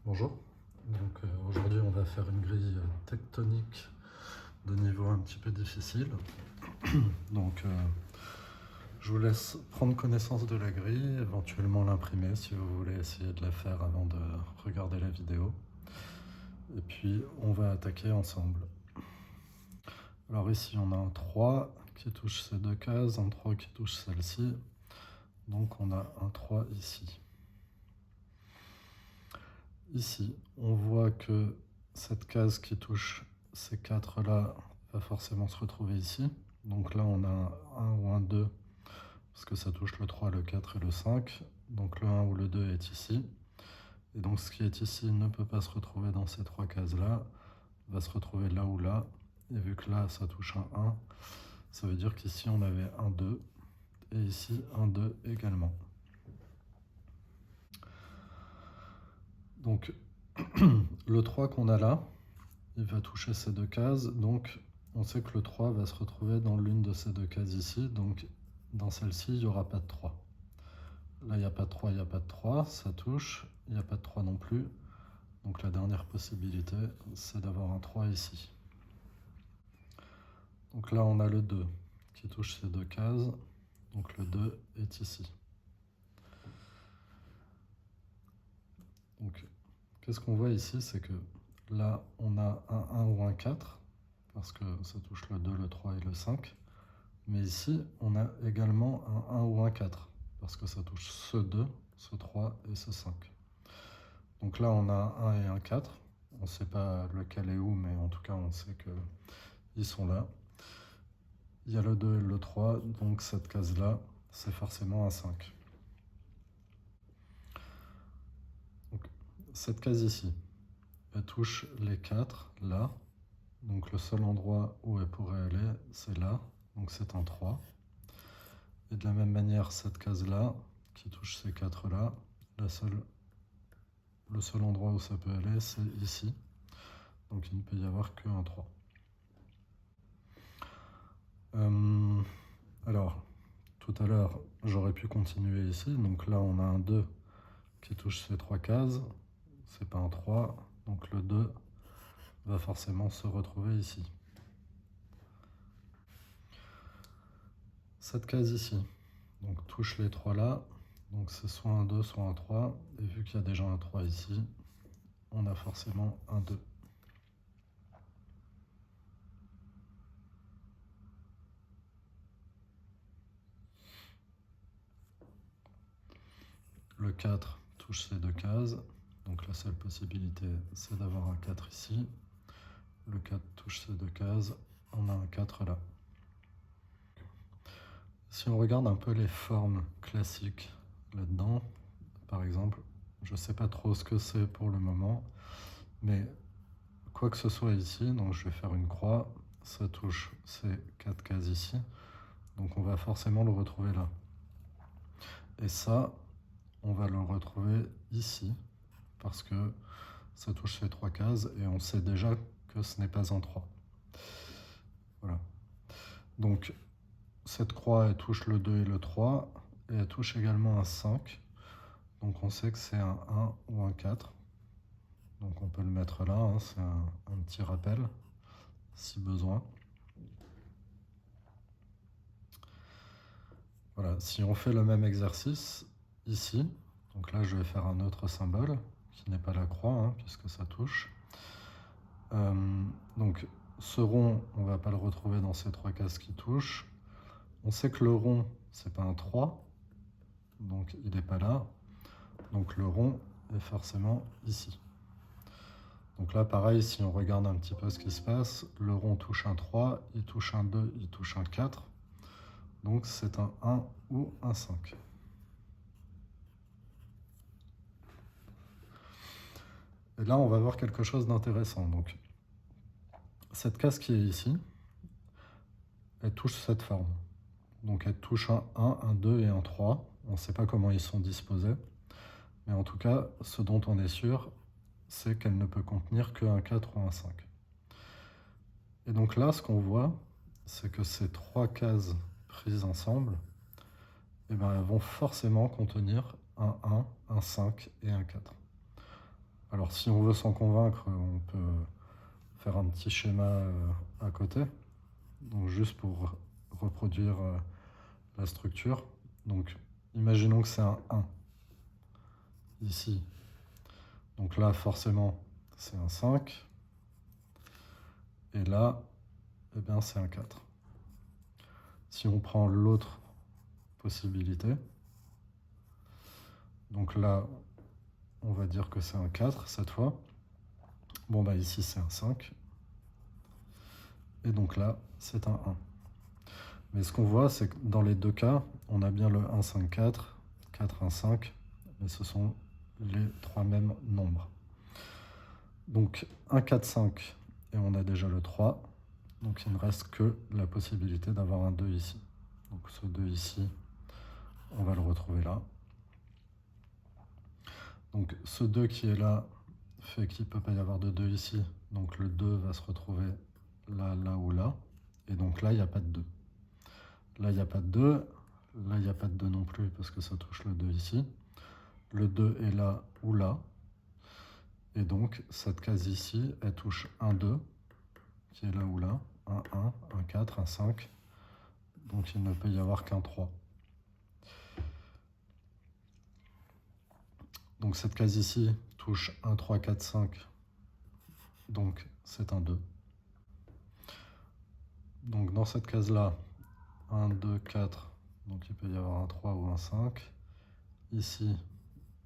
Bonjour, aujourd'hui on va faire une grille tectonique de niveau un petit peu difficile. Je vous laisse prendre connaissance de la grille, éventuellement l'imprimer si vous voulez essayer de la faire avant de regarder la vidéo. Et puis on va attaquer ensemble. Alors ici on a un 3 qui touche ces deux cases, un 3 qui touche celle-ci. Donc on a un 3 ici. Ici, on voit que cette case qui touche ces 4 là va forcément se retrouver ici. Donc là, on a un 1 ou un 2, parce que ça touche le 3, le 4 et le 5. Donc le 1 ou le 2 est ici. Et donc ce qui est ici ne peut pas se retrouver dans ces 3 cases-là, va se retrouver là ou là. Et vu que là, ça touche un 1, ça veut dire qu'ici, on avait un 2, et ici, un 2 également. Donc, le 3 qu'on a là, il va toucher ces deux cases, donc on sait que le 3 va se retrouver dans l'une de ces deux cases ici, donc dans celle-ci, il n'y aura pas de 3. Là, il n'y a pas de 3, il n'y a pas de 3, ça touche, il n'y a pas de 3 non plus. Donc la dernière possibilité, c'est d'avoir un 3 ici. Donc là, on a le 2 qui touche ces deux cases, donc le 2 est ici. Donc, qu'est-ce qu'on voit ici, c'est que là, on a un 1 ou un 4, parce que ça touche le 2, le 3 et le 5. Mais ici, on a également un 1 ou un 4, parce que ça touche ce 2, ce 3 et ce 5. Donc là, on a un 1 et un 4. On ne sait pas lequel est où, mais en tout cas, on sait qu'ils sont là. Il y a le 2 et le 3, donc cette case-là, c'est forcément un 5. Donc, cette case ici, elle touche les 4, là. Donc le seul endroit où elle pourrait aller, c'est là. Donc c'est un 3. Et de la même manière, cette case-là, qui touche ces 4-là, le seul endroit où ça peut aller, c'est ici. Donc il ne peut y avoir qu'un 3. Alors, tout à l'heure, j'aurais pu continuer ici. Donc là, on a un 2 qui touche ces 3 cases. C'est pas un 3. Donc le 2 va forcément se retrouver ici. Cette case ici, donc touche les 3 là. Donc c'est soit un 2, soit un 3. Et vu qu'il y a déjà un 3 ici, on a forcément un 2. Le 4 touche ces deux cases. Donc la seule possibilité, c'est d'avoir un 4 ici. Le 4 touche ces deux cases. On a un 4 là. Si on regarde un peu les formes classiques là-dedans, par exemple, je ne sais pas trop ce que c'est pour le moment, mais quoi que ce soit ici, donc je vais faire une croix, ça touche ces 4 cases ici, donc on va forcément le retrouver là. Et ça, on va le retrouver ici, parce que ça touche ces 3 cases, et on sait déjà que ce n'est pas un 3. Voilà. Donc, cette croix, elle touche le 2 et le 3, et elle touche également un 5. Donc on sait que c'est un 1 ou un 4. Donc on peut le mettre là, hein, c'est un petit rappel, si besoin. Voilà, si on fait le même exercice ici, donc là je vais faire un autre symbole, qui n'est pas la croix, hein, puisque ça touche. Donc ce rond, on ne va pas le retrouver dans ces 3 cases qui touchent. On sait que le rond, c'est pas un 3, donc il n'est pas là. Donc le rond est forcément ici. Donc là, pareil, si on regarde un petit peu ce qui se passe, le rond touche un 3, il touche un 2, il touche un 4. Donc c'est un 1 ou un 5. Et là, on va voir quelque chose d'intéressant. Donc, cette case qui est ici, elle touche cette forme. Donc elle touche un 1, un 2 et un 3. On ne sait pas comment ils sont disposés. Mais en tout cas, ce dont on est sûr, c'est qu'elle ne peut contenir qu'un 4 ou un 5. Et donc là, ce qu'on voit, c'est que ces 3 cases prises ensemble, elles vont forcément contenir un 1, un 5 et un 4. Alors si on veut s'en convaincre, on peut faire un petit schéma à côté, donc juste pour reproduire la structure. Donc imaginons que c'est un 1 ici. Donc là forcément c'est un 5. Et là, eh bien, c'est un 4. Si on prend l'autre possibilité, donc là, on va dire que c'est un 4 cette fois. Bon, bah ici, c'est un 5. Et donc là, c'est un 1. Mais ce qu'on voit, c'est que dans les deux cas, on a bien le 1, 5, 4, 4, 1, 5, mais ce sont les trois mêmes nombres. Donc 1, 4, 5, et on a déjà le 3. Donc il ne reste que la possibilité d'avoir un 2 ici. Donc ce 2 ici, on va le retrouver là. Donc ce 2 qui est là fait qu'il ne peut pas y avoir de 2 ici. Donc le 2 va se retrouver là, là ou là. Et donc là, il n'y a pas de 2. Là, il n'y a pas de 2. Là, il n'y a pas de 2 non plus parce que ça touche le 2 ici. Le 2 est là ou là. Et donc, cette case ici, elle touche un 2 qui est là ou là. Un 1, un 4, un 5. Donc, il ne peut y avoir qu'un 3. Donc, cette case ici touche 1, 3, 4, 5. Donc, c'est un 2. Donc, dans cette case-là, 1, 2, 4. Donc, il peut y avoir un 3 ou un 5. Ici,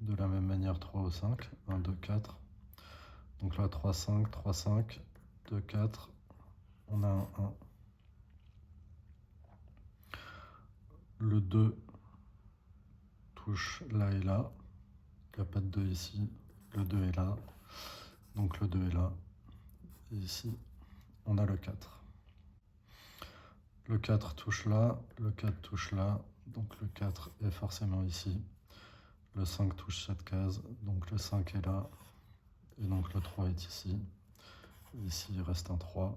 de la même manière, 3 ou 5. 1, 2, 4. Donc là, 3, 5, 3, 5, 2, 4. On a un 1. Le 2 touche là et là. Il n'y a pas de 2 ici. Le 2 est là. Donc le 2 est là. Et ici, on a le 4. Le 4 touche là. Le 4 touche là. Donc le 4 est forcément ici. Le 5 touche cette case. Donc le 5 est là. Et donc le 3 est ici. Ici, il reste un 3.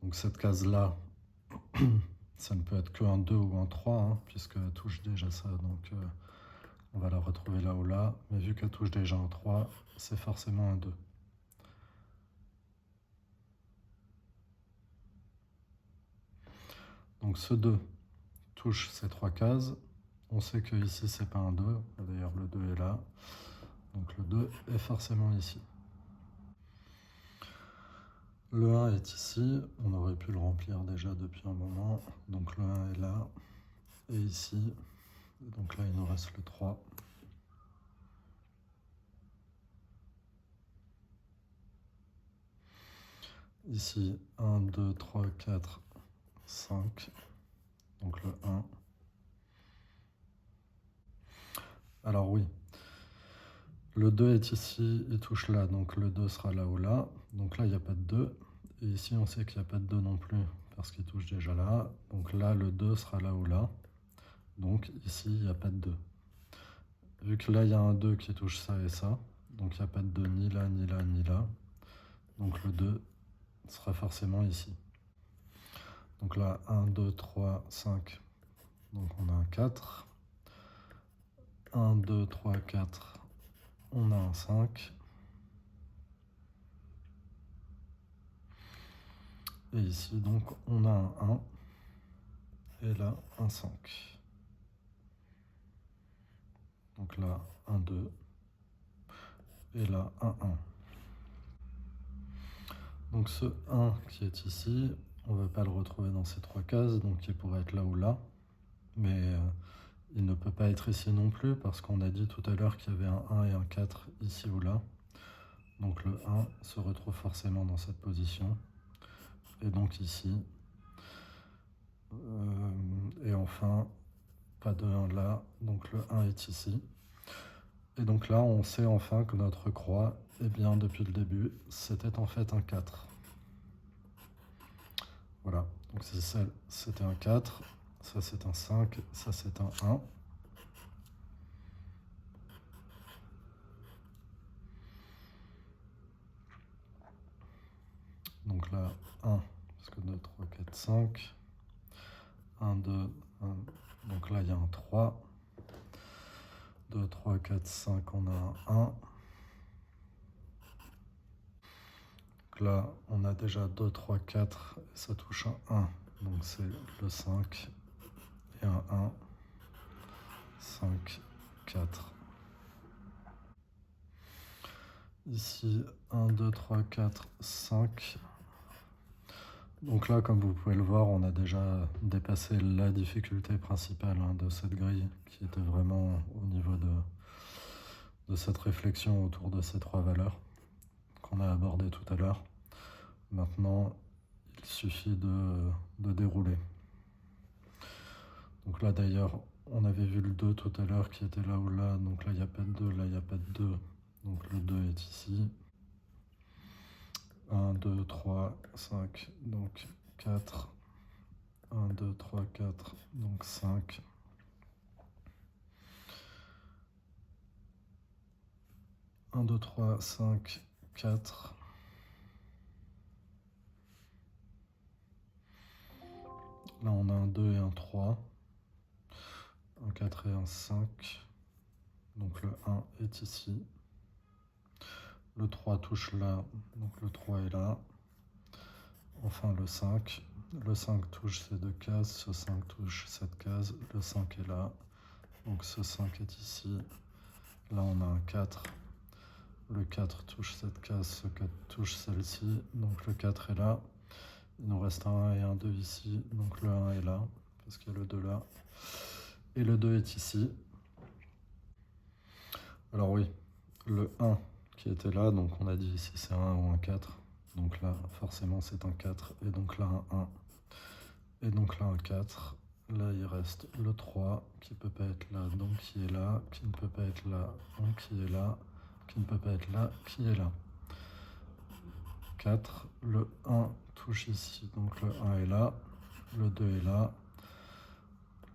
Donc cette case-là, ça ne peut être qu'un 2 ou un 3, hein, puisqu'elle touche déjà ça. Donc on va la retrouver là ou là. Mais vu qu'elle touche déjà un 3, c'est forcément un 2. Donc ce 2 touche ces trois cases. On sait que ici, c'est pas un 2. D'ailleurs, le 2 est là. Donc le 2 est forcément ici. Le 1 est ici. On aurait pu le remplir déjà depuis un moment. Donc le 1 est là. Et ici. Donc là, il nous reste le 3. Ici, 1, 2, 3, 4, 5. Donc le 1. Alors oui, le 2 est ici, il touche là, donc le 2 sera là ou là. Donc là, il n'y a pas de 2. Et ici, on sait qu'il n'y a pas de 2 non plus, parce qu'il touche déjà là. Donc là, le 2 sera là ou là. Donc ici, il n'y a pas de 2. Vu que là, il y a un 2 qui touche ça et ça, donc il n'y a pas de 2 ni là, ni là, ni là. Donc le 2 sera forcément ici. Donc là, 1, 2, 3, 5. Donc on a un 4. 1, 2, 3, 4. On a un 5. Et ici, donc, on a un 1. Et là, un 5. Donc là, un 2. Et là, un 1. Donc ce 1 qui est ici, on ne va pas le retrouver dans ces trois cases, donc il pourrait être là ou là. Mais il ne peut pas être ici non plus, parce qu'on a dit tout à l'heure qu'il y avait un 1 et un 4 ici ou là. Donc le 1 se retrouve forcément dans cette position. Et donc ici. Et enfin, pas de 1 là, donc le 1 est ici. Et donc là, on sait enfin que notre croix, eh bien, depuis le début, c'était en fait un 4. Voilà, donc c'était un 4, ça c'est un 5, ça c'est un 1. Donc là, 1, parce que 2, 3, 4, 5. 1, 2, 1. Donc là, il y a un 3. 2, 3, 4, 5, on a un 1. Donc là, on a déjà 2, 3, 4, et ça touche un 1. Donc c'est le 5 et un 1. 5, 4. Ici, 1, 2, 3, 4, 5. Donc là, comme vous pouvez le voir, on a déjà dépassé la difficulté principale de cette grille, qui était vraiment au niveau de cette réflexion autour de ces trois valeurs qu'on a abordées tout à l'heure. Maintenant, il suffit de dérouler. Donc là, d'ailleurs, on avait vu le 2 tout à l'heure qui était là ou là. Donc là, il n'y a pas de 2, là, il n'y a pas de 2. Donc le 2 est ici. 1, 2, 3, 5, donc 4. 1, 2, 3, 4, donc 5. 1, 2, 3, 5, 4. Là, on a un 2 et un 3. Un 4 et un 5. Donc le 1 est ici. Le 3 touche là, donc le 3 est là. Enfin le 5. Le 5 touche ces deux cases, ce 5 touche cette case, le 5 est là. Donc ce 5 est ici. Là on a un 4. Le 4 touche cette case, ce 4 touche celle-ci. Donc le 4 est là. Il nous reste un 1 et un 2 ici. Donc le 1 est là, parce qu'il y a le 2 là. Et le 2 est ici. Alors oui, le 1 qui était là, donc on a dit ici c'est un 1 ou un 4. Donc là, forcément, c'est un 4. Et donc là, un 1. Et donc là, un 4. Là, il reste le 3 qui ne peut pas être là, donc qui est là, qui ne peut pas être là, donc qui est là, qui ne peut pas être là, qui est là. 4. Le 1 touche ici, donc le 1 est là, le 2 est là,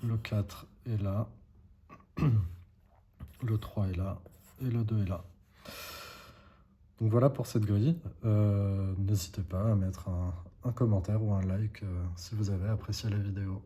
le 4 est là, le 3 est là, et le 2 est là. Donc voilà pour cette grille. N'hésitez pas à mettre un commentaire ou un like si vous avez apprécié la vidéo.